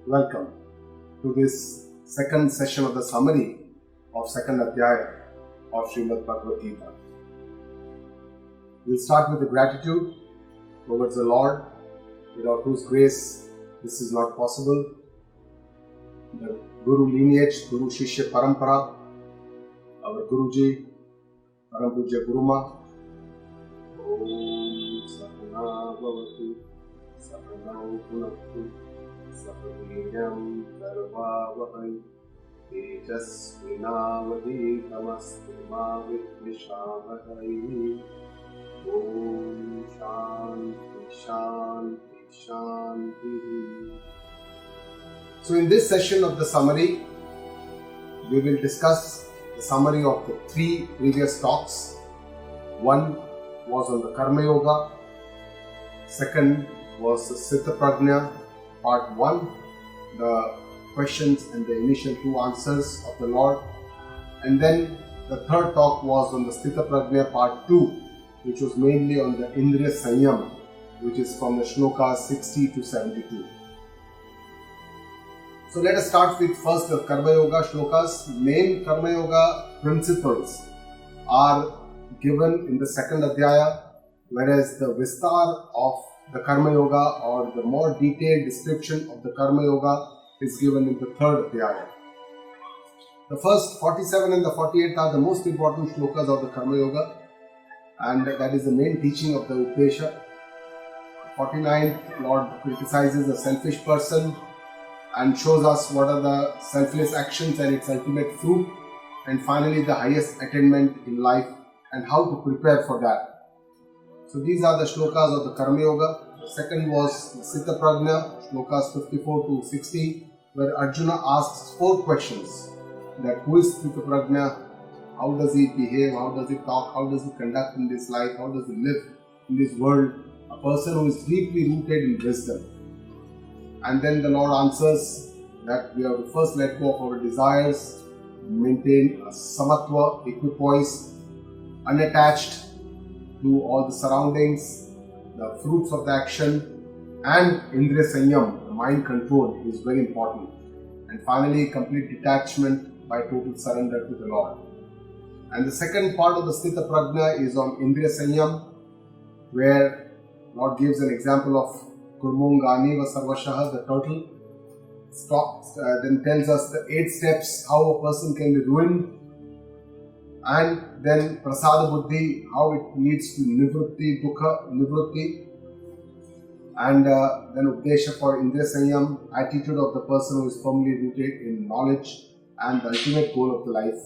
Welcome to this second session of the summary of second Adhyaya of Srimad Bhagavad Geeta. We'll start with the gratitude towards the Lord, without whose grace this is not possible. The Guru lineage, Guru Shishya Parampara, our Guruji, Param Pujya Guruma. Om Sahana Bhavatu Sahanau Punaktu Sahaniyam Sarvavahai Tejasvinavadhitamastu ma Vidvishavahai. Om Shanti Shanti Shanti. So in this session of the summary, we will discuss the summary of the three previous talks. One was on the Karma Yoga, second was the Siddha Prajna, part 1, the questions and the initial 2 answers of the Lord, and then the third talk was on the Sthita Prajna, part 2, which was mainly on the Indriya Sanyam, which is from the shlokas 60 to 72. So let us start with first the Karma Yoga shlokas. Main Karma Yoga principles are given in the second Adhyaya, whereas the Vistar of the Karma Yoga or the more detailed description of the Karma Yoga is given in the third Adhyaya. The first 47 and the 48 are the most important shlokas of the Karma Yoga, and that is the main teaching of the Uddesha. 49th, Lord criticizes the selfish person and shows us what are the selfless actions and its ultimate fruit, and finally the highest attainment in life and how to prepare for that. So these are the shlokas of the Karma Yoga. The second was the Siddha Prajna, shlokas 54 to 60, where Arjuna asks 4 questions. That who is Siddha Prajna, how does he behave, how does he talk, how does he conduct in this life, how does he live in this world, a person who is deeply rooted in wisdom. And then the Lord answers that we have to first let go of our desires, maintain a samatva, equipoise, unattached to all the surroundings, the fruits of the action, and Indriya Sanyam, the mind control, is very important. And finally, complete detachment by total surrender to the Lord. And the second part of the Sthita Prajna is on Indriya Sanyam, where Lord gives an example of Kurmungani va Sarvashaha, the turtle, then tells us the 8 steps how a person can be ruined, and then Prasada Buddhi, how it leads to Nivrutti, Dukha, Nivrutti, and then Uddesha for Indriya Sanyam, attitude of the person who is firmly rooted in knowledge, and the ultimate goal of the life,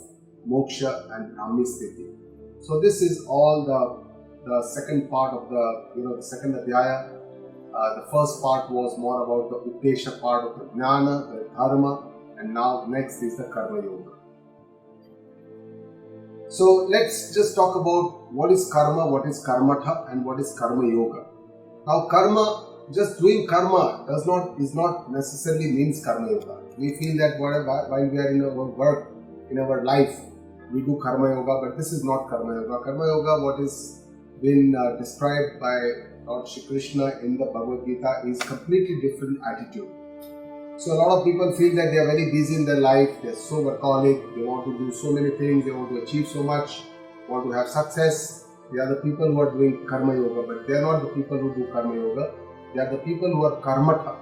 Moksha and Brahmi Sthiti. So this is all the second part of the second Adhyaya. The first part was more about the Uddesha part of the Jnana, the Dharma, and now next is the Karma Yoga. So let's just talk about what is karma, what is karmatha, and what is karma yoga. Now karma, just doing karma is not necessarily means karma yoga. We feel that while we are in our work, in our life, we do karma yoga, but this is not karma yoga. Karma yoga, what is been described by Lord Shri Krishna in the Bhagavad Gita, is completely different attitude. So a lot of people feel that they are very busy in their life, they are so workaholic, they want to do so many things, they want to achieve so much, want to have success. They are the people who are doing karma yoga, but they are not the people who do karma yoga. They are the people who are karmatha.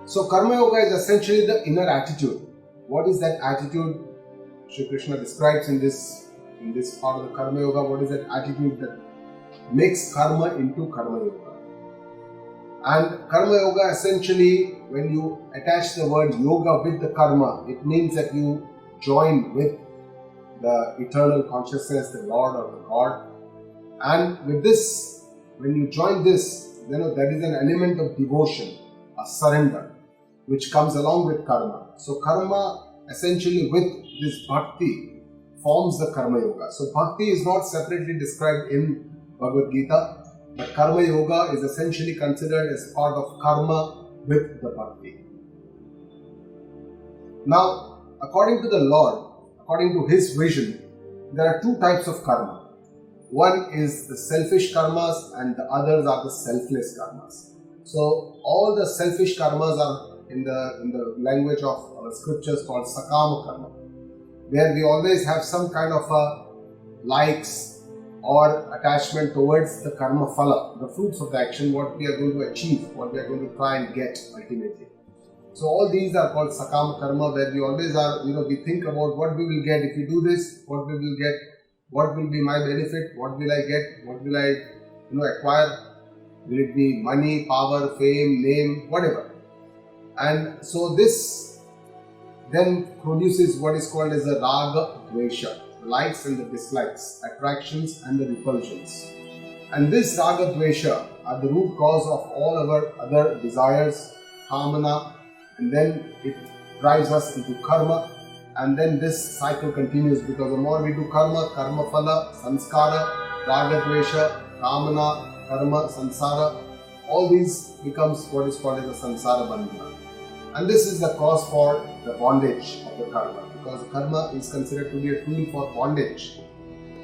So karma yoga is essentially the inner attitude. What is that attitude? Shri Krishna describes in this part of the karma yoga. What is that attitude that makes karma into karma yoga? And karma yoga, essentially, when you attach the word yoga with the karma, it means that you join with the eternal consciousness, the Lord or the God. And with this, when you join this, that is an element of devotion, a surrender, which comes along with karma. So karma, essentially with this bhakti, forms the karma yoga. So bhakti is not separately described in Bhagavad Gita, but karma yoga is essentially considered as part of karma with the bhakti. Now, according to the Lord, according to His vision, there are 2 types of karma. One is the selfish karmas and the others are the selfless karmas. So all the selfish karmas are in the language of our scriptures called sakama karma, where we always have some kind of a likes or attachment towards the karma phala, the fruits of the action, what we are going to achieve, what we are going to try and get ultimately. So all these are called sakama karma, where we always are, we think about what we will get if we do this, what we will get, what will be my benefit, what will I get, what will I, acquire. Will it be money, power, fame, name, whatever. And so this then produces what is called as a raga dvesha, the likes and the dislikes, attractions and the repulsions. And this raga dvesha are the root cause of all our other desires, kamana, and then it drives us into karma. And then this cycle continues, because the more we do karma, karma phala, sanskara, raga dvesha, kamana, karma, samsara, all these becomes what is called as a samsara bandhana. And this is the cause for the bondage of the karma, because karma is considered to be a tool for bondage.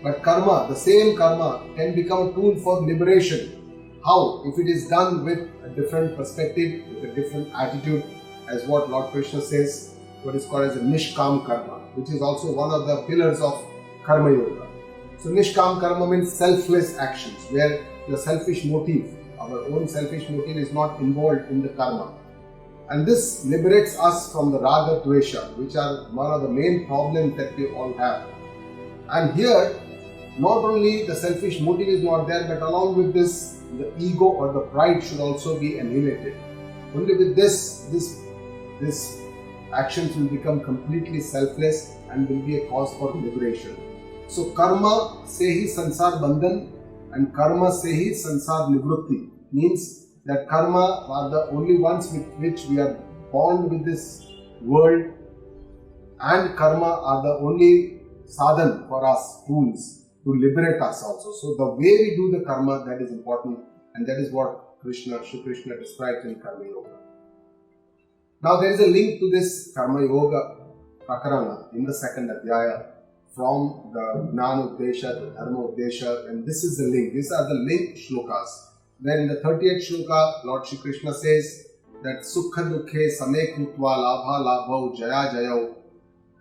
But karma, the same karma, can become a tool for liberation. How? If it is done with a different perspective, with a different attitude, as what Lord Krishna says, what is called as a nishkam karma, which is also one of the pillars of karma yoga. So nishkam karma means selfless actions, where the selfish motive, our own selfish motive, is not involved in the karma. And this liberates us from the raga dvesha, which are one of the main problems that we all have. And here, not only the selfish motive is not there, but along with this, the ego or the pride should also be annihilated. Only with this actions will become completely selfless and will be a cause for liberation. So karma se hi sansar bandhan and karma se hi sansar nivrutti, means that karma are the only ones with which we are bound with this world, and karma are the only sadhan for us, tools to liberate us also. So the way we do the karma, that is important, and that is what Shri Krishna describes in Karma Yoga. Now there is a link to this Karma Yoga Prakarana in the second Adhyaya, from the Jnana Uddesha, the Dharma Uddesha, and this is the link. These are the link shlokas. Then in the 38th shloka, Lord Shri Krishna says that Sukha Dukhe Same Krutva Labha Labhau Jaya Jayau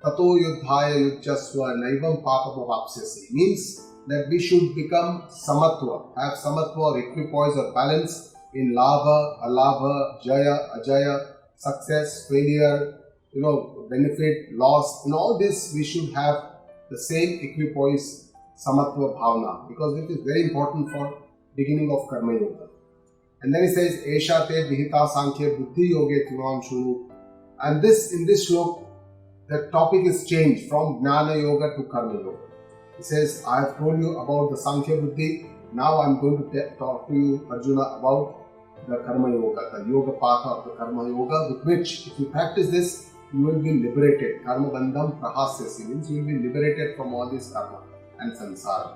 Tato Yudhaya Yudjasva Naivam Papa Bhavapsyasi, means that we should become samatva, have samatva or equipoise or balance in labha, alabha, jaya, ajaya, success, failure, benefit, loss. In all this we should have the same equipoise, samatva bhavana, because it is very important for beginning of karma yoga. And then he says, Esha te vihita sankhya buddhi yoge tunam shuru. And this, in this shlok, the topic is changed from Jnana Yoga to Karma Yoga. He says, I have told you about the Sankhya Buddhi. Now I am going to talk to you, Arjuna, about the Karma Yoga, the Yoga path of the Karma Yoga, with which, if you practice this, you will be liberated. Karma bandham prahasyasi, means you will be liberated from all this karma and samsara.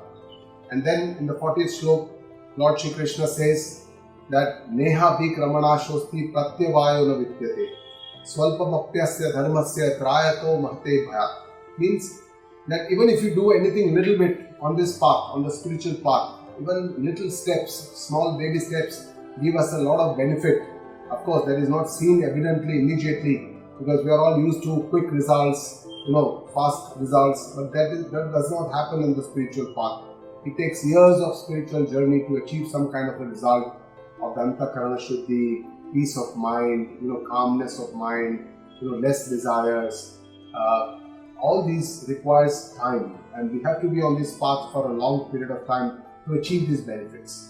And then in the 40th shlok, Lord Shri Krishna says that Neha vikramana shosti pratyavayo na vidyate swalpamapyasya dharmasya trayato mahate bhayat, means that even if you do anything little bit on this path, on the spiritual path, even little steps, small baby steps, give us a lot of benefit. Of course, that is not seen evidently immediately, because we are all used to quick results, fast results, but that does not happen in the spiritual path. It takes years of spiritual journey to achieve some kind of a result of the antakarana shuddhi, peace of mind, calmness of mind, less desires. All these requires time, and we have to be on this path for a long period of time to achieve these benefits.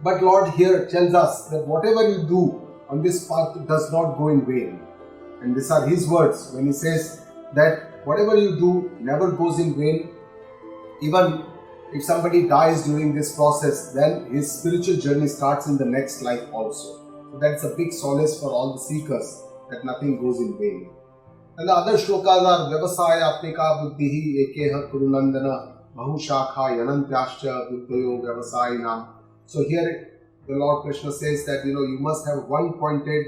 But Lord here tells us that whatever you do on this path does not go in vain. And these are His words when He says that whatever you do never goes in vain. Even if somebody dies during this process, then his spiritual journey starts in the next life also. So that's a big solace for all the seekers, that nothing goes in vain. And the other shlokas are Vyavasaya Apnika Buddhihi Ekeha Kurunandana Bahushakha Yanantyascha Buddhayo Vyavasayinam. So here the Lord Krishna says that you must have one pointed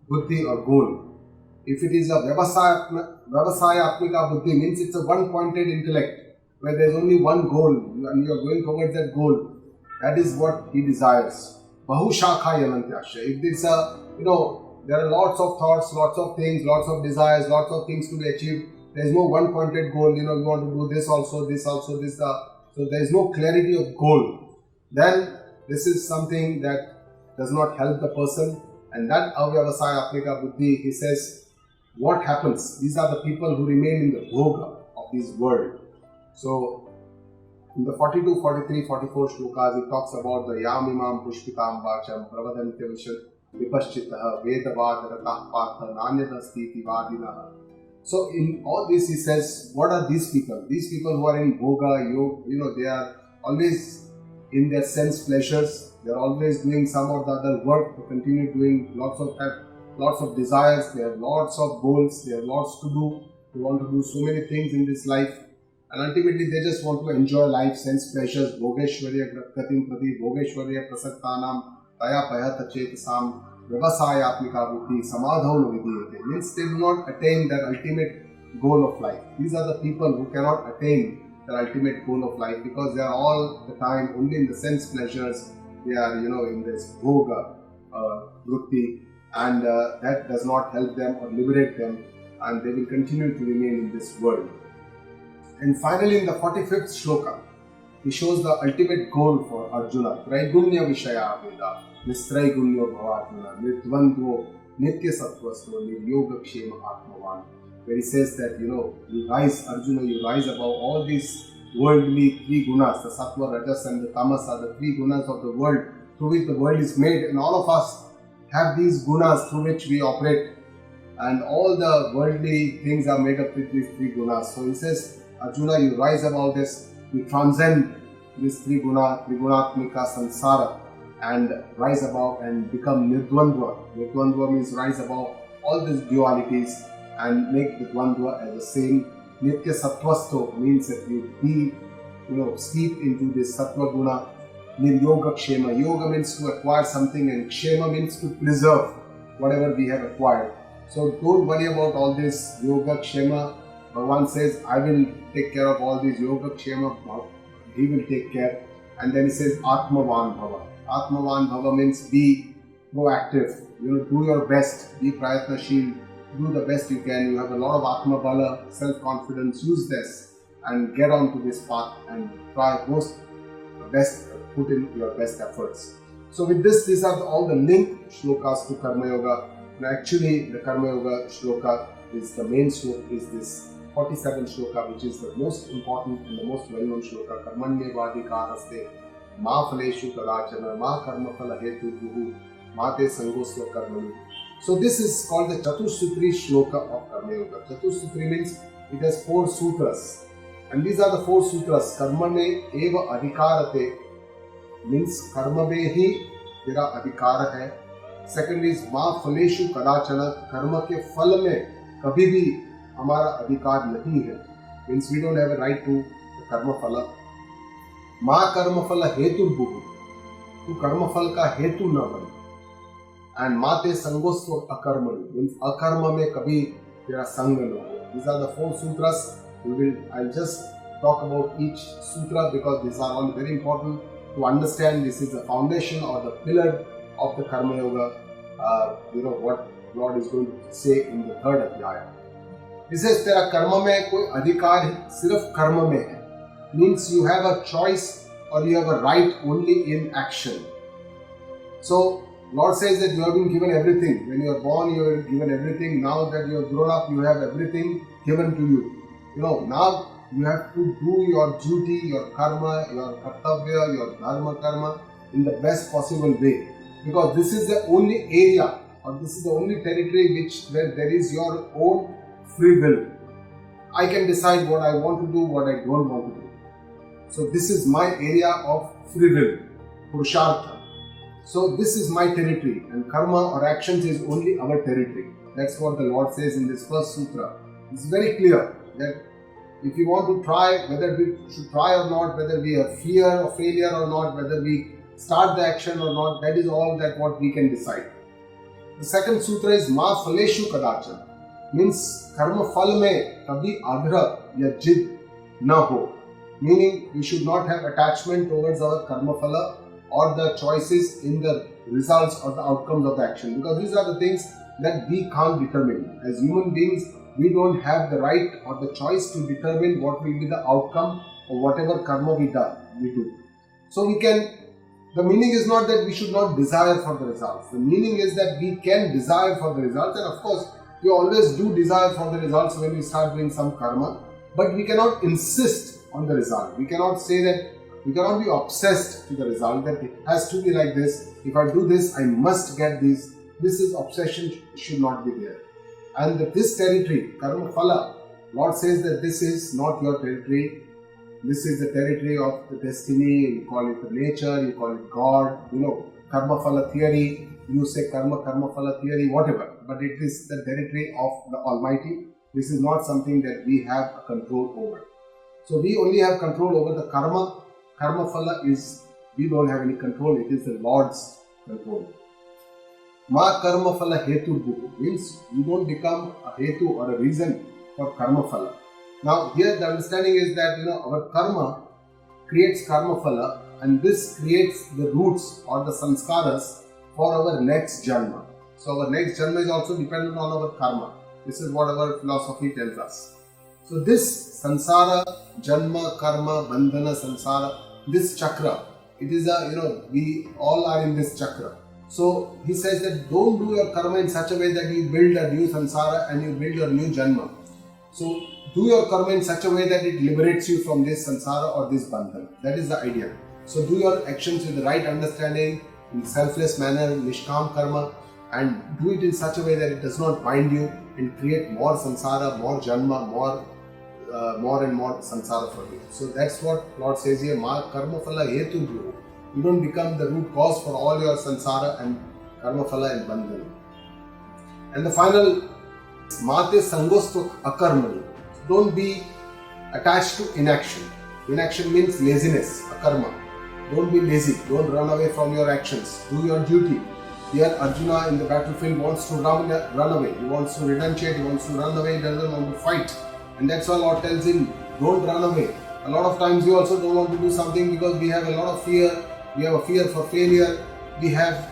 buddhi or goal. If it is a Vyavasaya Apnika Buddhi, means it's a one pointed intellect, where there is only one goal and you are going towards that goal. That is what he desires. Bahushakha yanantyasya. If it's there are lots of thoughts, lots of things, lots of desires, lots of things to be achieved. There is no one pointed goal, you want to do this also, this. So there is no clarity of goal. Then this is something that does not help the person. And that avyavasaya apnika buddhi, he says, what happens? These are the people who remain in the bhoga of this world. So, in the 42, 43, 44 shlokas, it talks about the yamimam pushpitam vacham pravadantya vipaschitaha vedavad partha nanyadastiti vadinaha. So, in all this, he says, what are these people? These people who are in bhoga, yoga, they are always in their sense pleasures. They are always doing some or the other work to continue doing lots of desires. They have lots of goals. They have lots to do. They want to do so many things in this life. And ultimately, they just want to enjoy life, sense pleasures. Bhogeshwarya gatim prati bhogeshwarya prasaktanam taya payata chetasam vyavasaya apnika buddhi samadhav vidiyate. Means they do not attain their ultimate goal of life. These are the people who cannot attain their ultimate goal of life because they are all the time only in the sense pleasures. They are, in this bhoga vritti, and that does not help them or liberate them, and they will continue to remain in this world. And finally, in the 45th shloka, he shows the ultimate goal for Arjuna. Traigunya vishaya veda, nistraigunya bhavarjuna, nidvandvo, nitya sattvasto, niryoga kshema atmavan. Where he says that, you rise, Arjuna, you rise above all these worldly three gunas, the sattva, rajas and the tamas are the three gunas of the world through which the world is made, and all of us have these gunas through which we operate, and all the worldly things are made up with these three gunas. So he says, Arjuna, you rise above this, you transcend this three gunatmika samsara and rise above and become nirdvandva. Nirdvandva means rise above all these dualities and make the dvandva as the same. Nitya sattvasto means that you be, steep into this sattva guna. Niryoga kshema. Yoga means to acquire something, and kshema means to preserve whatever we have acquired. So don't worry about all this yoga kshema. Bhagavan says, I will take care of all these yoga kshema. He will take care. And then he says, Atmavan bhava. Atmavan bhava means be proactive. Do your best. Be prayatnashil. Do the best you can. You have a lot of atma bala, self-confidence. Use this and get onto this path and try best. Put in your best efforts. So with this, these are all the linked shlokas to Karma Yoga. And actually, the Karma Yoga shloka is the main shloka, is this 47th shloka, which is the most important and the most well-known shloka. Karmanye vadikaraste ma phaleshu kadachana ma karma phala hetu bhuhu ma te sangosva karmani. So this is called the Chatursutri shloka of Karma Yoga. Chatursutri means it has 4 sutras. And these are the 4 sutras. Karmane eva adhikarate means karma mein hi tera adhikar hai. Second is ma phaleshu kadachana, karma ke phal mein kabhi bhi hamara adhikar nahi hai. Means we don't have a right to the karma phala. Ma karma phala hetu bhuhu, tu karma phal ka hetu na ban. And mate sangosva akarmani means akarma mein kabhi tera sang na ho. These are the 4 sutras. I'll just talk about each sutra because these are all very important to understand. This is the foundation or the pillar of the Karma Yoga. What Lord is going to say in the 3rd Adhyaya. He says, "Tera karma mein koi adhikar sirf karma mein hai." Means you have a choice or you have a right only in action. So Lord says that you have been given everything. When you are born, you are given everything. Now that you have grown up, you have everything given to you. Now you have to do your duty, your karma, your kartavya, your dharma karma in the best possible way. Because this is the only area or this is the only territory where there is your own free will. I can decide what I want to do, what I don't want to do. So this is my area of free will, purushartha. So this is my territory, and karma or actions is only our territory. That's what the Lord says in this first sutra. It's very clear that if you want to try, whether we should try or not, whether we have fear of failure or not, whether we start the action or not, that is all that what we can decide. The second sutra is Ma Phaleshu Kadachan. Means karma phal mein kabhi agra ya jid na ho. Meaning we should not have attachment towards our karma phala or the choices in the results or the outcomes of the action, because these are the things that we can't determine. As human beings, we don't have the right or the choice to determine what will be the outcome of whatever karma we do. So the meaning is not that we should not desire for the results. The meaning is that we can desire for the results, and of course, we always do desire for the results when we start doing some karma, but we cannot insist on the result. We cannot say that, we cannot be obsessed to the result, that it has to be like this. If I do this, I must get this. This is obsession, should not be there. And that this territory, karma phala, Lord says that this is not your territory. This is the territory of the destiny. You call it the nature, you call it God, karma phala theory. You say karma phala theory, whatever. But it is the territory of the Almighty. This is not something that we have a control over. So we only have control over the karma. Karma phala is, we don't have any control. It is the Lord's control. Ma karma phala hetu bhu means you don't become a hetu or a reason for karma phala. Now here the understanding is that our karma creates karma phala, and this creates the roots or the sanskaras for our next janma. So our next janma is also dependent on our karma. This is what our philosophy tells us. So this sansara, janma, karma, bandhana, samsara, this chakra, it is we all are in this chakra. So he says that don't do your karma in such a way that you build a new sansara and you build your new janma. So do your karma in such a way that it liberates you from this sansara or this bandhana. That is the idea. So do your actions with the right understanding, in selfless manner, nishkam karma, and do it in such a way that it does not bind you and create more samsara, more janma, more and more samsara for you. So that's what Lord says here, ma karma phala hetu bhu. You don't become the root cause for all your samsara and karma phala and bandhana. And the final, mate sangostu akarmani. Don't be attached to inaction. Inaction means laziness, akarma. Don't be lazy. Don't run away from your actions. Do your duty. Here Arjuna in the battlefield wants to run away. He wants to renunciate. He wants to run away. He doesn't want to fight. And that's why Lord tells him, don't run away. A lot of times we also don't want to do something because we have a lot of fear. We have a fear for failure. We have,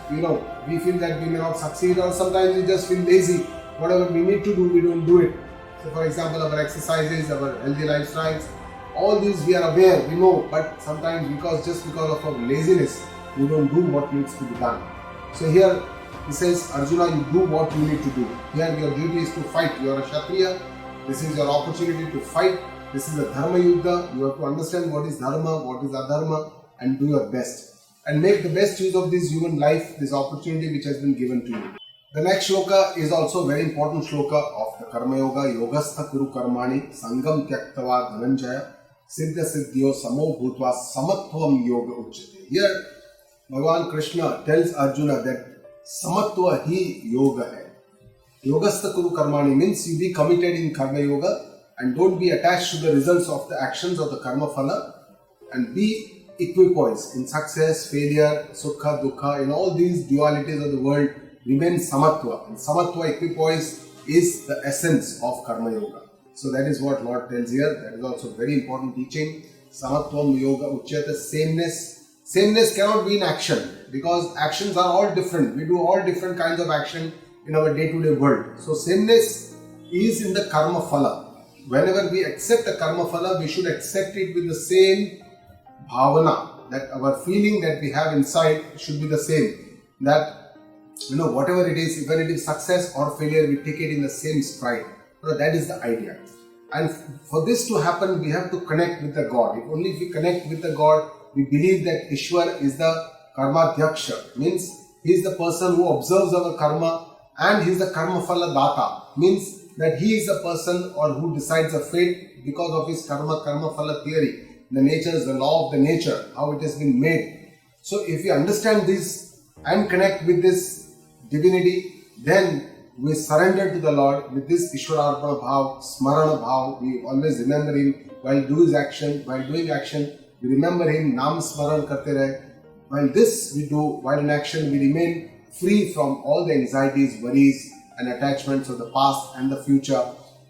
we feel that we may not succeed, or sometimes we just feel lazy. Whatever we need to do, we don't do it. So for example, our exercises, our healthy lifestyles, all these we are aware, we know, but sometimes just because of our laziness, we don't do what needs to be done. So here he says, Arjuna, you do what you need to do. Here your duty is to fight. You are a Kshatriya. This is your opportunity to fight. This is a Dharma Yuddha. You have to understand what is Dharma, what is Adharma, and do your best. And make the best use of this human life, this opportunity which has been given to you. The next shloka is also a very important shloka of the Karma Yoga. Yogastha Kuru Karmani Sangam Tyaktava Dhananjaya Siddha Siddhyo Samo Bhutva Samatvam Yoga Uchyate. Here Bhagavan Krishna tells Arjuna that Samatva hi yoga hai. Yogastha Kuru Karmani means you be committed in Karma Yoga and don't be attached to the results of the actions of the Karma Phala, and be equipoise in success, failure, sukha, dukkha, in all these dualities of the world, remain samatva. And samatva, equipoise, is the essence of Karma Yoga. So that is what Lord tells here. That is also very important teaching. Samatvam yoga uchyate, sameness. Sameness cannot be in action, because actions are all different. We do all different kinds of action in our day-to-day world. So sameness is in the karma phala. Whenever we accept a karma phala, we should accept it with the same bhavana, that our feeling that we have inside should be the same. That, whatever it is, even it is success or failure, we take it in the same stride. That is the idea. And for this to happen, we have to connect with the God. If we connect with the God, we believe that Ishwar is the Karmadhyaksha, means he is the person who observes our karma, and he is the karma phala data, means that he is the person or who decides the fate because of his karma phala theory. The nature is the law of the nature, how it has been made. So if we understand this and connect with this divinity, then we surrender to the Lord with this Ishwararpana bhav, Smarana bhav. We always remember him while doing action. We remember him, Nam Smaran karte rahe. While this we do, while in action, we remain free from all the anxieties, worries and attachments of the past and the future,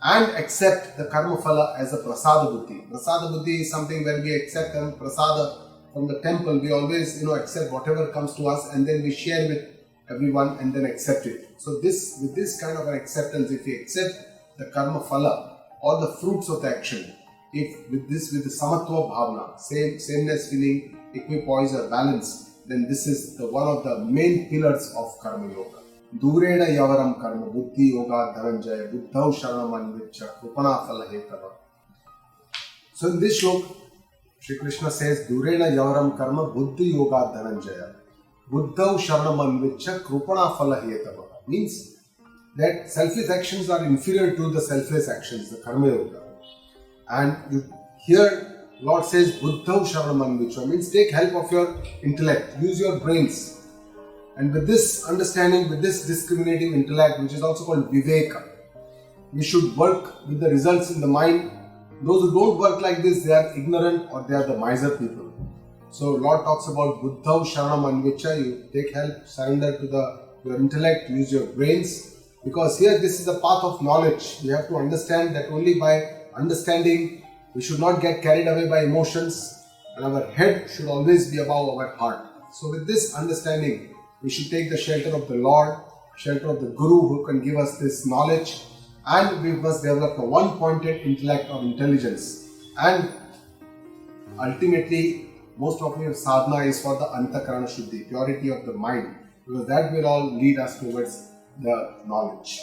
and accept the karma phala as a prasada buddhi. Prasada buddhi is something when we accept them, prasada, from the temple, we always accept whatever comes to us and then we share with everyone and then accept it. So with this kind of an acceptance, if we accept the karma phala or the fruits of the action, if with the samatva bhavana, sameness feeling, equipoise or balance, then this is one of the main pillars of karma yoga. Durena yavaram karma buddhi yoga dhananjaya buddhau sharanam anvicha krupana phala hetava. So in this shlok, Shri Krishna says, Durena yavaram karma buddhi yoga dhananjaya buddhau sharanam anvicha krupana phala hetava. Means that selfless actions are inferior to the selfless actions, the karma yoga. And here Lord says, buddhau sharanam anvicha, means take help of your intellect, use your brains. And with this understanding, with this discriminating intellect, which is also called viveka, we should work with the results in the mind. Those who don't work like this, they are ignorant or they are the miser people. So Lord talks about buddhau sharanam anvicha, you take help, surrender to your intellect, use your brains. Because here this is a path of knowledge. We have to understand that only by understanding, we should not get carried away by emotions, and our head should always be above our heart. So with this understanding, we should take the shelter of the Lord, shelter of the Guru who can give us this knowledge, and we must develop a one-pointed intellect or intelligence. And ultimately, most of your sadhana is for the antakarana shuddhi, purity of the mind, because that will all lead us towards the knowledge.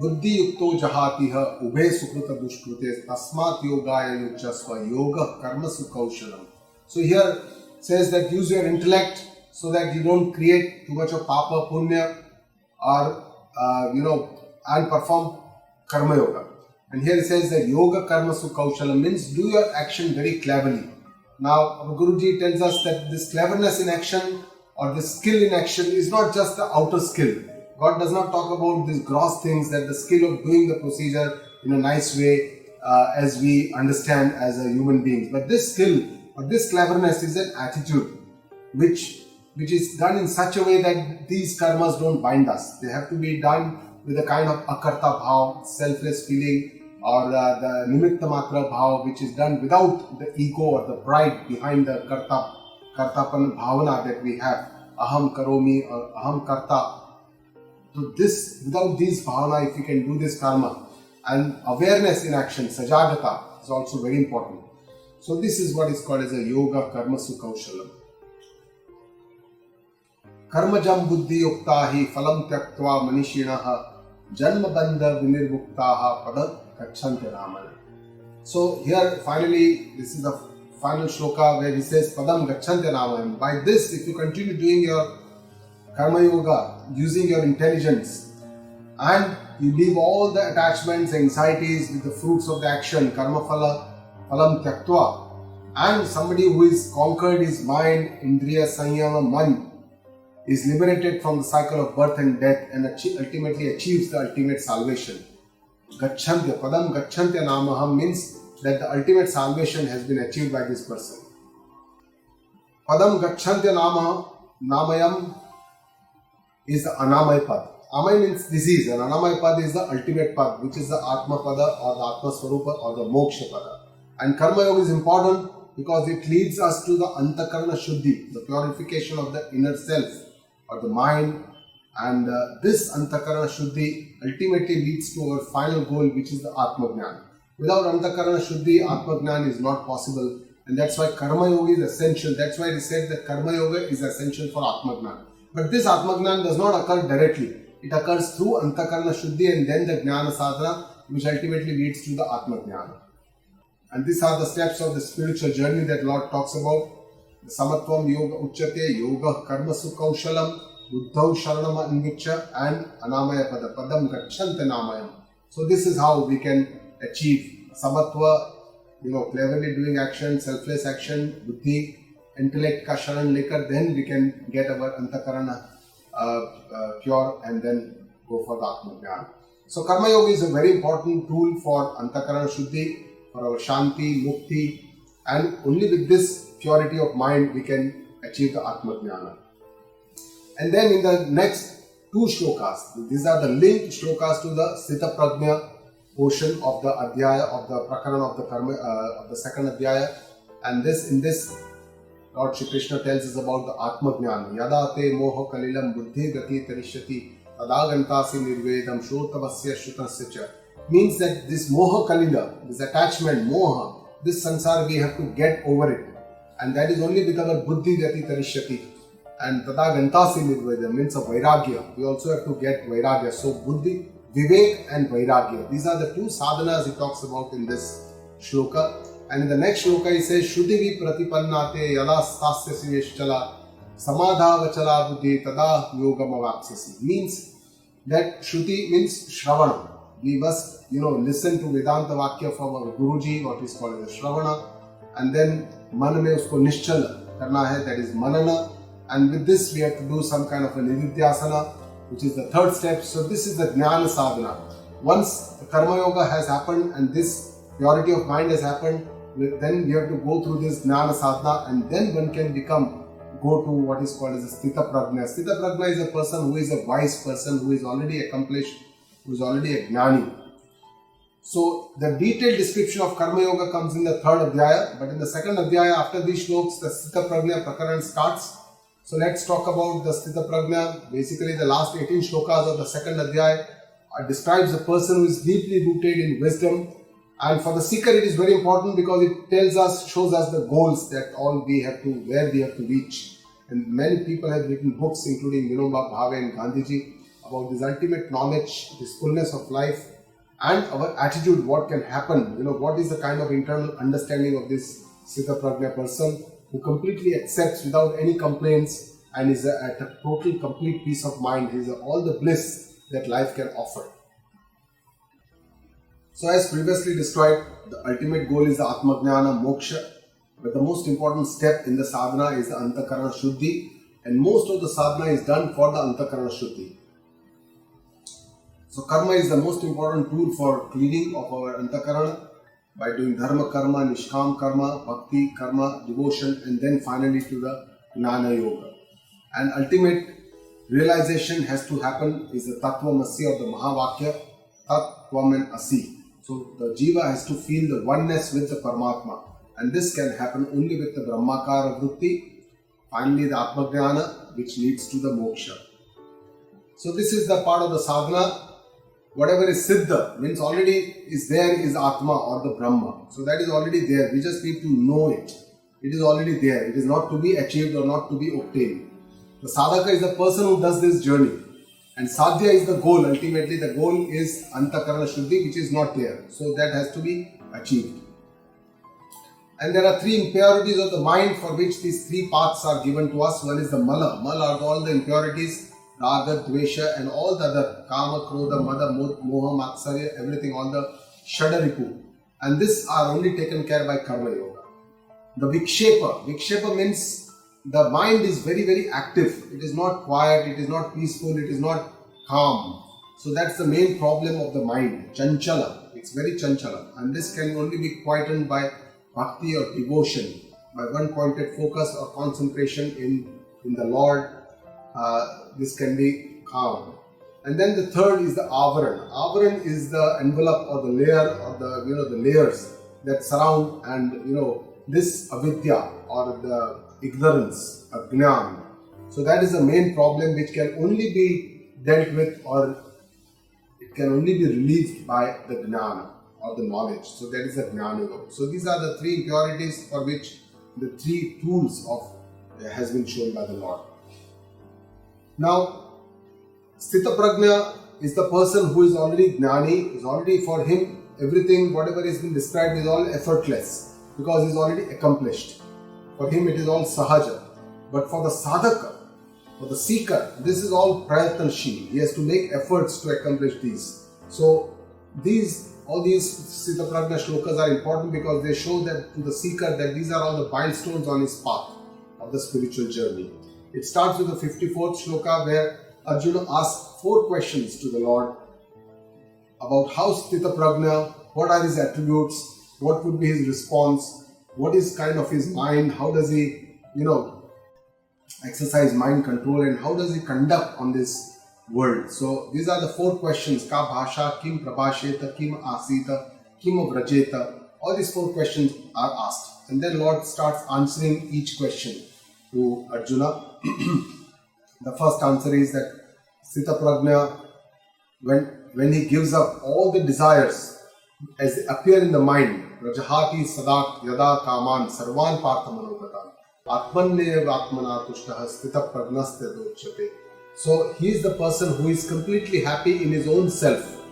Buddhi yukto jahatiha ube sukruta dushkrute tasmat yogaya yujjasva yoga karma sukaushalam. So here says that use your intellect so that you don't create too much of papa, punya, or and perform karma yoga. And here it says that yoga karma sukaushalam means do your action very cleverly. Now our Guruji tells us that this cleverness in action or this skill in action is not just the outer skill. God does not talk about these gross things, that the skill of doing the procedure in a nice way as we understand as a human beings. But this skill or this cleverness is an attitude which is done in such a way that these karmas don't bind us. They have to be done with a kind of akarta bhav, selfless feeling, or the nimitta matra bhav, which is done without the ego or the pride behind the kartapan bhavana that we have. Aham karomi or aham karta. So this, without these bhavana, if we can do this karma, and awareness in action, sajagata, is also very important. So this is what is called as a yoga karma sukaushalam. Karmajam buddhi yuktahi phalam tyaktva manishinaha janma bandha vinirmuktaha padam gacchante ramana. So here finally, this is the final shloka where he says padam gacchante ramana. By this, if you continue doing your karma yoga, using your intelligence, and you leave all the attachments, anxieties with the fruits of the action, karma phala, phalam tyaktva, and somebody who is conquered his mind, indriya, sanyama, man, is liberated from the cycle of birth and death and ultimately achieves the ultimate salvation. Gacchante, padam gacchante namaham means that the ultimate salvation has been achieved by this person. Padam gacchante namayam is the anamaya pad. Amay means disease and anamaya pad is the ultimate pad, which is the atma pada or the atma swarupa or the moksha pada. And karma yoga is important because it leads us to the antakarana shuddhi, the purification of the inner self or the mind, and this antakarana shuddhi ultimately leads to our final goal, which is the atma jnana. Without antakarana shuddhi, atma jnana is not possible, and that's why karma yoga is essential. That's why it is said that karma yoga is essential for atma jnana. But this atma jnana does not occur directly. It occurs through antakarana shuddhi and then the jnana sadhana, which ultimately leads to the atma jnana. And these are the steps of the spiritual journey that Lord talks about. The samatvam yoga uchyate, yoga karma sukaushalam, buddhau sharanam anvicha, and anamaya pada, padam gacchante namayam. So this is how we can achieve samatva, cleverly doing action, selfless action, buddhi, intellect ka sharan lekar, then we can get our antakarana pure and then go for the atma jnana. So karma yoga is a very important tool for antakarana shuddhi, for our shanti, mukti, and only with this purity of mind we can achieve the atma jnana. And then in the next two shlokas, these are the linked shlokas to the Sthita Prajna portion of the Adhyaya, of the Prakarana of the Karma, of the second Adhyaya. And in this, Lord Shri Krishna tells us about the Atma Jnana. Yada te moha kalilam buddhi gati tarishyati tadagantasi nirvedam shrotavasya shrutasya cha. Means that this moha kalila, this attachment, moha, this sansar, we have to get over it. And that is only with our buddhi gati tarishyati. And tadagantasi nirvedam means of vairagya. We also have to get vairagya. So buddhi, vivek and vairagya. These are the two sadhanas he talks about in this shloka. And in the next shloka he says, Shruti pratipannate yada stasya siveshchala samadha vachala buddhi tada yogam avaksasi. Means that Shruti means Shravana. We must, listen to Vedanta Vakya from our Guruji, what is called as Shravana. And then man mein usko nishchala karna hai, that is Manana. And with this we have to do some kind of a Nididhyasana, which is the third step. So this is the Jnana Sadhana. Once the Karma Yoga has happened and this purity of mind has happened, then we have to go through this Jnana Sadhana, and then one can go to what is called as a Sthita Prajna. Sthita Prajna is a person who is a wise person, who is already accomplished, who is already a Jnani. So the detailed description of Karma Yoga comes in the third Adhyaya, but in the second Adhyaya, after these shlokas, the Sthita Prajna Prakaran starts. So let's talk about the Sthita Prajna. Basically, the last 18 shlokas of the second Adhyaya describes a person who is deeply rooted in wisdom. And for the seeker, it is very important because it shows us the goals that where we have to reach. And many people have written books, including Vinoba Bhave and Gandhiji, about this ultimate knowledge, this fullness of life, and our attitude, what can happen, what is the kind of internal understanding of this Sthita Prajna person who completely accepts without any complaints and is at a total, complete peace of mind. He is all the bliss that life can offer. So as previously described, the ultimate goal is the Atma Jnana, Moksha. But the most important step in the sadhana is the Antakarana Shuddhi. And most of the sadhana is done for the Antakarana Shuddhi. So karma is the most important tool for cleaning of our Antakarana by doing Dharma Karma, Nishkam Karma, Bhakti Karma, devotion, and then finally to the Jnana Yoga. And ultimate realization has to happen is the Tattvamasi of the Mahavakya, Tat Tvam and Asi. So the Jiva has to feel the oneness with the Paramatma, and this can happen only with the Brahmakara Vritti, finally the Atma Jnana, which leads to the Moksha. So this is the part of the sadhana. Whatever is Siddha, means already is there, is Atma or the Brahma. So that is already there. We just need to know it. It is already there. It is not to be achieved or not to be obtained. The sadhaka is the person who does this journey. And sadhya is the goal. Ultimately, the goal is Antakarana Shuddhi, which is not there. So that has to be achieved. And there are three impurities of the mind for which these three paths are given to us. One is the Mala. Mala are all the impurities, Raga, Dvesha, and all the other Kama, Krodha, Mada, Moha, Matsarya, everything, all the Shadaripu. And these are only taken care by Karma Yoga. The Vikshepa. Vikshepa means the mind is very, very active. It is not quiet, it is not peaceful, it is not calm. So that's the main problem of the mind. Chanchala. It's very chanchala. And this can only be quietened by bhakti or devotion, by one pointed focus or concentration in the Lord. This can be calm. And then the third is the avaran. Avaran is the envelope or the layer or the layers that surround and this avidya or the ignorance, ajnana. So that is the main problem which can only be dealt with, or it can only be relieved by the jnana or the knowledge. So that is the jnana yoga. So these are the three impurities for which the three tools has been shown by the Lord. Now, Sthita Prajna is the person who is already jnani, is already, for him everything, whatever is been described is all effortless because he is already accomplished. For him it is all sahaja. But for the sadhaka, for the seeker, this is all prayatanshil. He has to make efforts to accomplish these. So all these Sthita Prajna shlokas are important because they show that to the seeker that these are all the milestones on his path of the spiritual journey. It starts with the 54th shloka where Arjuna asks 4 questions to the Lord about how Sthita Prajna, what are his attributes, what would be his response, what is kind of his mind, how does he, exercise mind control, and how does he conduct on this world. So these are the 4 questions. Ka bhasha, kim prabhasheta, kim asita, kim vrajeta. All these 4 questions are asked. And then Lord starts answering each question to Arjuna. The first answer is that Sthita Prajna, when he gives up all the desires as they appear in the mind, Rajahati Sadak Yada Kaman Sarvan Partha Manogatan Atmannev Atmana Tushtaha Sthita Prajnaste Dochyate. So he is the person who is completely happy in his own self,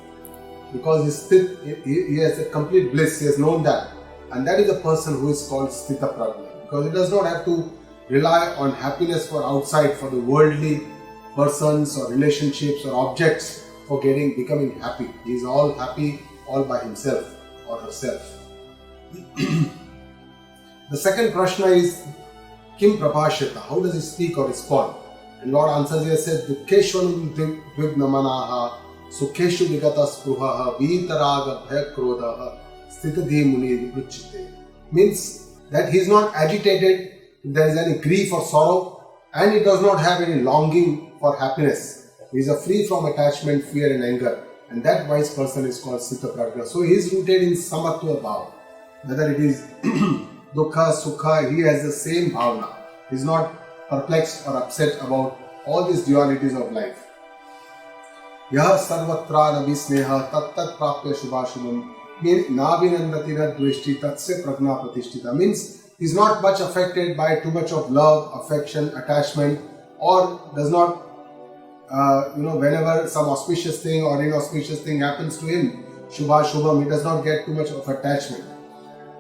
because he has a complete bliss, he has known that. And that is the person who is called Sthita Prajna, because he does not have to rely on happiness for outside, for the worldly persons or relationships or objects for becoming happy. He is all happy all by himself or herself. The second prashna is Kim Prabhashyata, how does he speak or respond? And Lord answers here, says Dukkeshwanum Dvignamanaha Sukheshu Vigata Spruhaha Vitaraga Bhayakrodha Sthitadhi Muni Vruchite. Means that he is not agitated if there is any grief or sorrow, and he does not have any longing for happiness. He is free from attachment, fear and anger, and that wise person is called Sthita Prajna. So he is rooted in Samatva Bhava. Whether it is Dukkha, Sukha, he has the same bhavana. He is not perplexed or upset about all these dualities of life. Yaha sarvatra nabhisneha tat prapya shubhashubham navinandati na dveshti tatsya prajna pratishtita. Means he is not much affected by too much of love, affection, attachment, or does not, whenever some auspicious thing or inauspicious thing happens to him, Shubha Shubham, he does not get too much of attachment.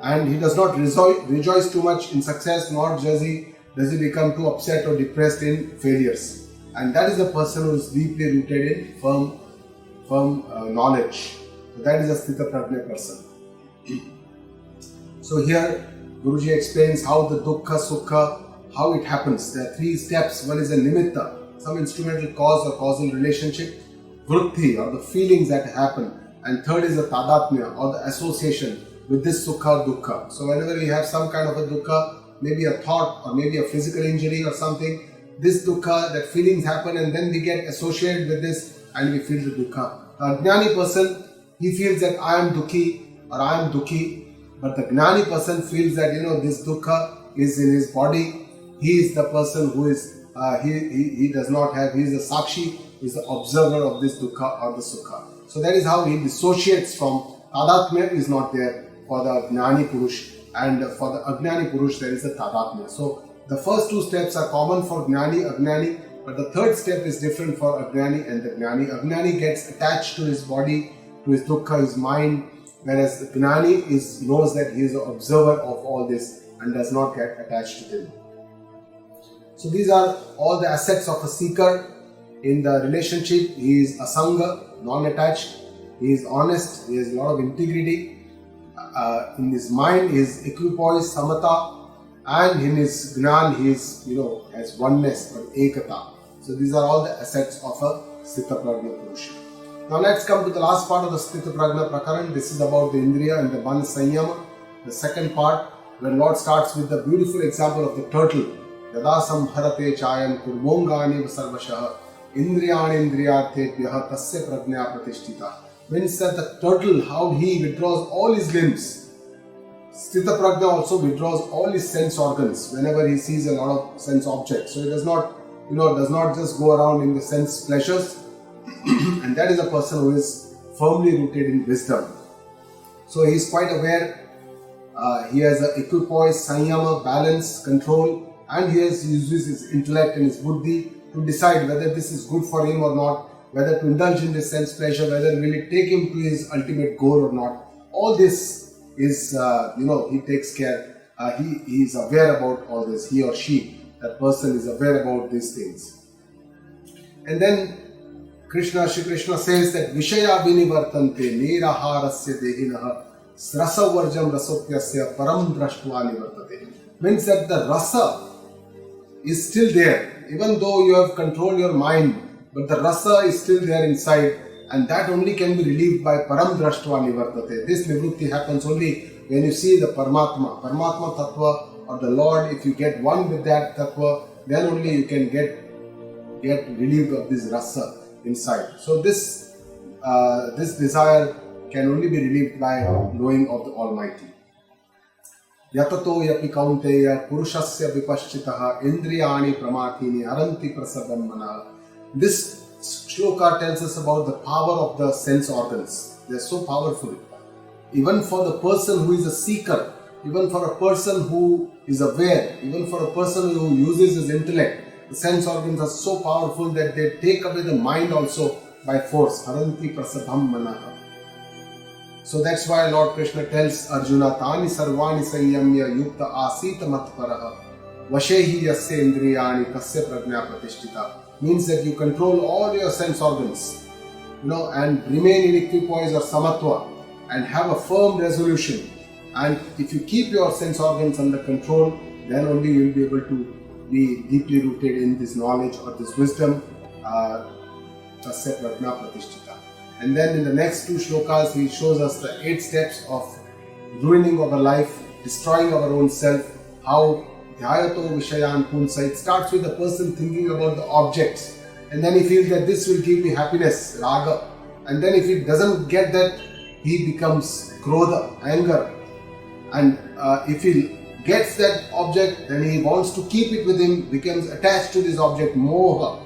And he does not rejoice too much in success, nor does he become too upset or depressed in failures. And that is the person who is deeply rooted in firm knowledge. So that is a Sthita Prajna person. So here Guruji explains how the Dukkha, Sukha, how it happens. There are three steps. One is a nimitta, some instrumental cause or causal relationship. Vritti, or the feelings that happen. And third is the Tadatmya, or the association with this Sukha, Dukkha. So whenever we have some kind of a Dukkha, maybe a thought or maybe a physical injury or something, this Dukkha, that feelings happen, and then we get associated with this and we feel the Dukkha. The Ajnani person, he feels that I am Dukhi or I am Dukhi. But the Gnani person feels that, this Dukkha is in his body. He is the person who is, he does not have, he is the Sakshi, he is the observer of this Dukkha or the Sukha. So that is how he dissociates from. Tadatmya is not there for the Gnani Purush, and for the Ajnani Purush there is the Tadatmya. So the first two steps are common for Gnani, Ajnani, but the third step is different for Ajnani and the Gnani. Ajnani gets attached to his body, to his Dukkha, his mind, whereas the Gnani knows that he is the observer of all this and does not get attached to him. So these are all the assets of a seeker in the relationship. He is asanga, non-attached. He is honest. He has a lot of integrity. In his mind, he is equipoise, samata, and in his gnan, he is, has oneness or ekata. So these are all the assets of a Sthita Prajna Purusha. Now let's come to the last part of the Sthita Prajna Prakaran. This is about the Indriya and the Ban Sanyama. The second part, where Lord starts with the beautiful example of the turtle. Yada samharate chayam kurvongani sarvashaha indriyani indriyarthebhyaha tasya prajna pratishtita. Means that the turtle, how he withdraws all his limbs. Sthita Prajna also withdraws all his sense organs whenever he sees a lot of sense objects. So he does not, just go around in the sense pleasures. And that is a person who is firmly rooted in wisdom. So he is quite aware. He has an equipoise, sanyama, balance, control, and he uses his intellect and his buddhi to decide whether this is good for him or not, whether to indulge in this sense pleasure, whether will it take him to his ultimate goal or not. All this is, he takes care. He is aware about all this. He or she, that person is aware about these things. And then Shri Krishna says that Vishaya vinivartante niraharasya dehinaha srasavarjam rasotyasya param drashtva nivartate. Means that the rasa is still there, even though you have controlled your mind, but the rasa is still there inside, and that only can be relieved by param drashtva nivartate. This nivrutti happens only when you see the Paramatma Tattva or the Lord. If you get one with that Tattva, then only you can get relieved of this rasa inside. So this desire can only be relieved by knowing of the Almighty. Yatato yapi kaunteya purushasya vipaschitaha indriyani pramatini haranti prasadam mana. This shloka tells us about the power of the sense organs. They are so powerful. Even for the person who is a seeker, even for a person who is aware, even for a person who uses his intellect, the sense organs are so powerful that they take away the mind also by force. Haranti prasadam mana. So that's why Lord Krishna tells Arjuna, Tani sarvani sanyamya yukta asita matparaha vashehi yasya indriyani kasya prajna pratishtita. Means that you control all your sense organs, and remain in equipoise or samatva and have a firm resolution. And if you keep your sense organs under control, then only you will be able to be deeply rooted in this knowledge or this wisdom, kasya prajna pratishtita. And then in the next two shlokas, he shows us the 8 steps of ruining our life, destroying our own self, how Adhyayato Vishayan Punsa. It starts with the person thinking about the objects, and then he feels that this will give me happiness, raga. And then if he doesn't get that, he becomes krodha, anger. And if he gets that object, then he wants to keep it with him, becomes attached to this object, moha.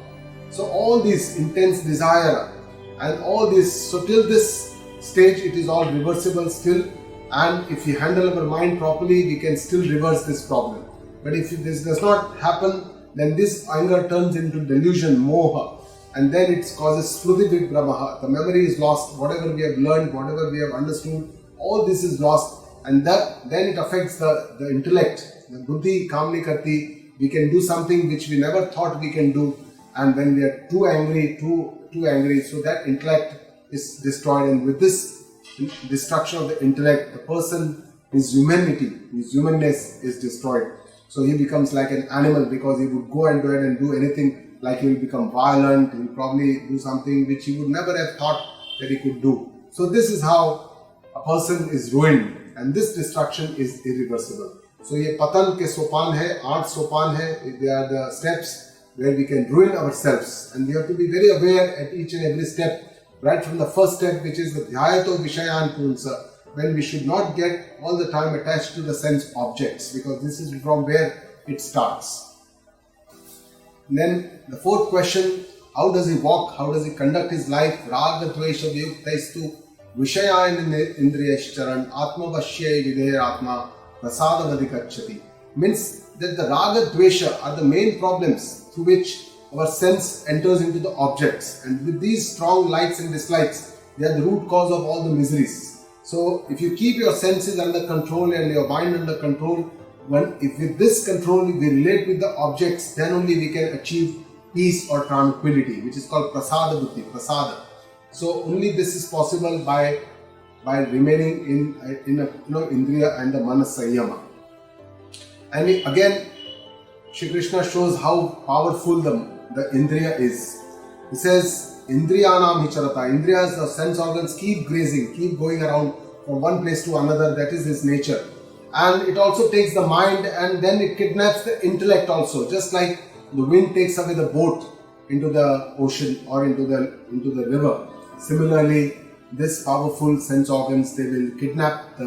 So all this intense desire, and all this, so till this stage it is all reversible still, and if we handle our mind properly, we can still reverse this problem. But if this does not happen, then this anger turns into delusion, moha, and then it causes smriti vibramaha. The memory is lost, whatever we have learned, whatever we have understood, all this is lost, and then it affects the intellect, the buddhi, kamni karti. We can do something which we never thought we can do, and when we are too angry, so that intellect is destroyed. And with this destruction of the intellect, the person, his humanity, his humanness is destroyed. So he becomes like an animal, because he would go and go ahead and do anything, like he will become violent, he will probably do something which he would never have thought that he could do. So this is how a person is ruined, and this destruction is irreversible. So ye patan ke sopan hai, 8 sopan hai, they are the steps where we can ruin ourselves, and we have to be very aware at each and every step, right from the first step, which is the Adhyayato Vishayan Punsa, when we should not get all the time attached to the sense objects, because this is from where it starts. And then the 4th question, how does he walk, how does he conduct his life? Raga dvesha vyuktaistu vishayan indriyashcharan atma vashyai videher atma prasada vadikachati. Means that the raga dvesha are the main problems through which our sense enters into the objects, and with these strong likes and dislikes, they are the root cause of all the miseries. So if you keep your senses under control and your mind under control, if with this control we relate with the objects, then only we can achieve peace or tranquility, which is called prasada buddhi, prasada. So only this is possible by remaining in indriya and the manas sanyama. And again, Shri Krishna shows how powerful the indriya is. He says, Indriyanam hicharata. Indriyas, the sense organs, keep grazing, keep going around from one place to another. That is his nature. And it also takes the mind, and then it kidnaps the intellect also. Just like the wind takes away the boat into the ocean or into the river. Similarly, this powerful sense organs, they will kidnap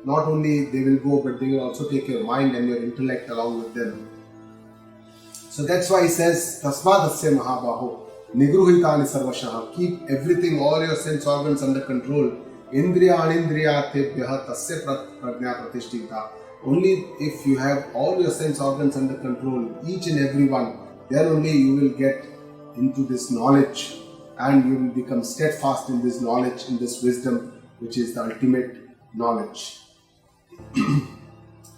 not only they will go, but they will also take your mind and your intellect along with them. So that's why he says, Tasmadasya Mahabaho, Nigruhitani Sarvashaha. Keep everything, all your sense organs under control. Indriya Anindriyatebhyaha Tasya Prajna Pratishtita. Only if you have all your sense organs under control, each and every one, then only you will get into this knowledge, and you will become steadfast in this knowledge, in this wisdom, which is the ultimate knowledge.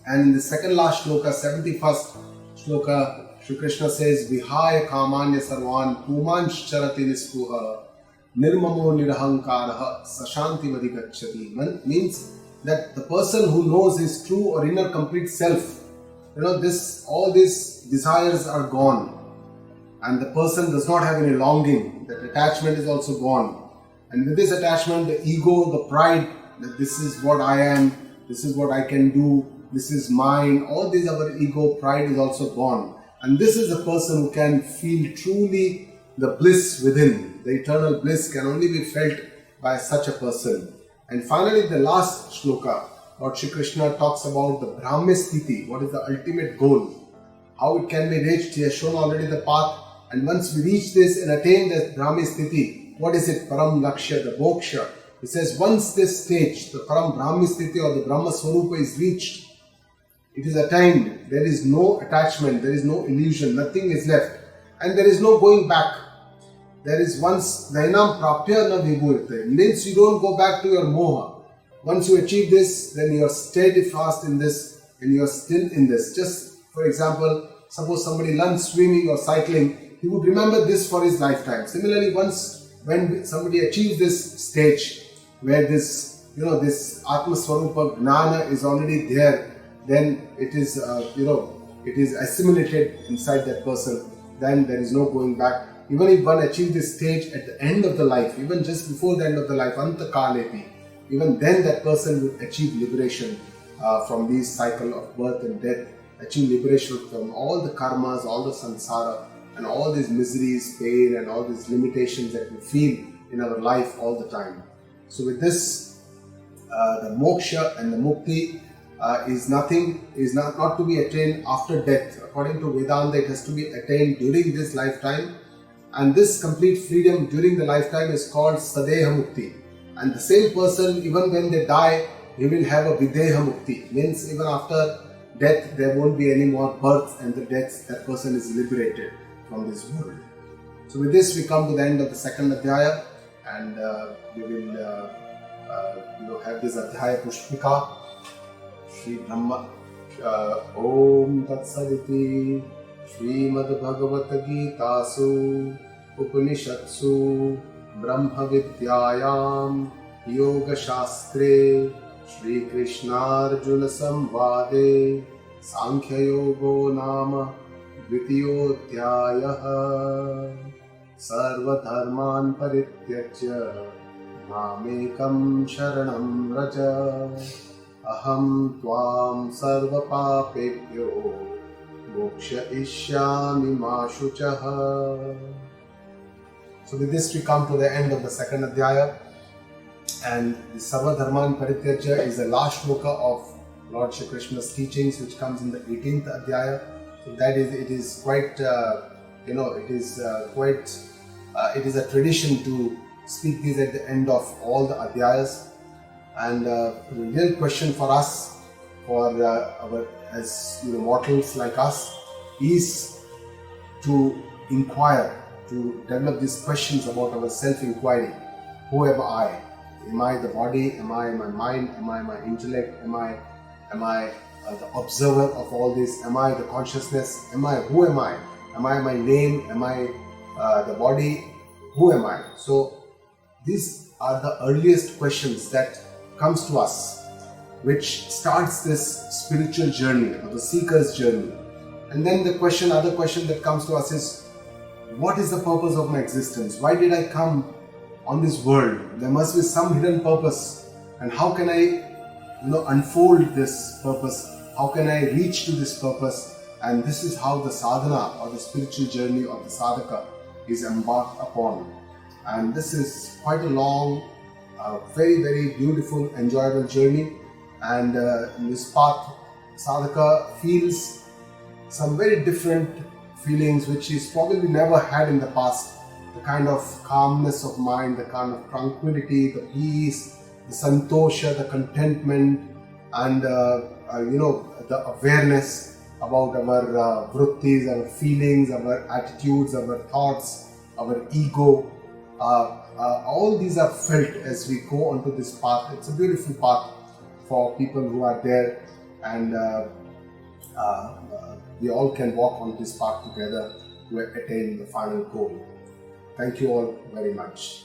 And in the second last shloka, 71st shloka, Shri Krishna says, Vihaya kamanya sarvan pumansh charati nispuha nirmamo nirahankaraha sashanti vadikachati. Means that the person who knows his true or inner complete self, all these desires are gone, and the person does not have any longing. That attachment is also gone, and with this attachment, the ego, the pride, that this is what I am, this is what I can do, this is mine, all these our ego, pride is also gone. And this is the person who can feel truly the bliss within. The eternal bliss can only be felt by such a person. And finally, the last shloka, Lord Shri Krishna talks about the Brahmistiti, what is the ultimate goal, how it can be reached. He has shown already the path, and once we reach this and attain the Brahmistiti, what is it? Param Lakshya, the Moksha. He says once this stage, the Param Brahmistiti or the Brahma Swarupa is reached, it is attained, there is no attachment, there is no illusion, nothing is left, and there is no going back. There is once Nainam Prapya na Vibhurite, means you don't go back to your moha. Once you achieve this, then you are steadfast in this and you are still in this. Just for example, suppose somebody learns swimming or cycling, he would remember this for his lifetime. Similarly, when somebody achieves this stage where this, this Atma Swarupa Gnana is already there, then it is, it is assimilated inside that person. Then there is no going back. Even if one achieves this stage at the end of the life, even just before the end of the life, Anta Kalepi, even then that person will achieve liberation from this cycle of birth and death, achieve liberation from all the karmas, all the samsara, and all these miseries, pain, and all these limitations that we feel in our life all the time. So with this, the moksha and the mukti is not to be attained after death. According to Vedanta, it has to be attained during this lifetime, and this complete freedom during the lifetime is called Sadeha Mukti. And the same person, even when they die, he will have a Videha Mukti. Means even after death, there won't be any more birth, and the death, that person is liberated from this world. So with this, we come to the end of the second Adhyaya, and we will have this Adhyaya Pushpika. Shri Brahma Om Tat Saditi Srimad Bhagavad Gita Su Upanishatsu Brahma Vidyayam Yoga Shastre Shri Krishna Arjuna Samvade Sankhya Yogo Nama Dvitiyodhyayah Sarva Dharman Parityajya Mamekam Sharanam Raja Aham Tvam Sarva Papebhyo Moksha Ishyami Ma Shuchaha. So with this we come to the end of the second Adhyaya, and the Sarva Dharman Parityajya is the last shloka of Lord Shri Krishna's teachings, which comes in the 18th Adhyaya. So that is, it is quite, it is a tradition to speak these at the end of all the Adhyayas. And the real question for us, for our as mortals like us, is to inquire, to develop these questions about our self-inquiry. Who am I? Am I the body? Am I my mind? Am I my intellect? Am I the observer of all this? Am I the consciousness? Who am I? Am I my name? Am I the body? Who am I? So these are the earliest questions that comes to us, which starts this spiritual journey or the seeker's journey. And then the other question that comes to us is, what is the purpose of my existence? Why did I come on this world? There must be some hidden purpose, and how can I unfold this purpose? How can I reach to this purpose? And this is how the sadhana or the spiritual journey of the sadhaka is embarked upon. And this is quite a long, very, very beautiful, enjoyable journey. And in this path, sadhaka feels some very different feelings which he's probably never had in the past. The kind of calmness of mind, the kind of tranquility, the peace, the santosha, the contentment, and the awareness about our vrittis, our feelings, our attitudes, our thoughts, our ego. All these are felt as we go onto this path. It's a beautiful path for people who are there, and we all can walk on this path together to attain the final goal. Thank you all very much.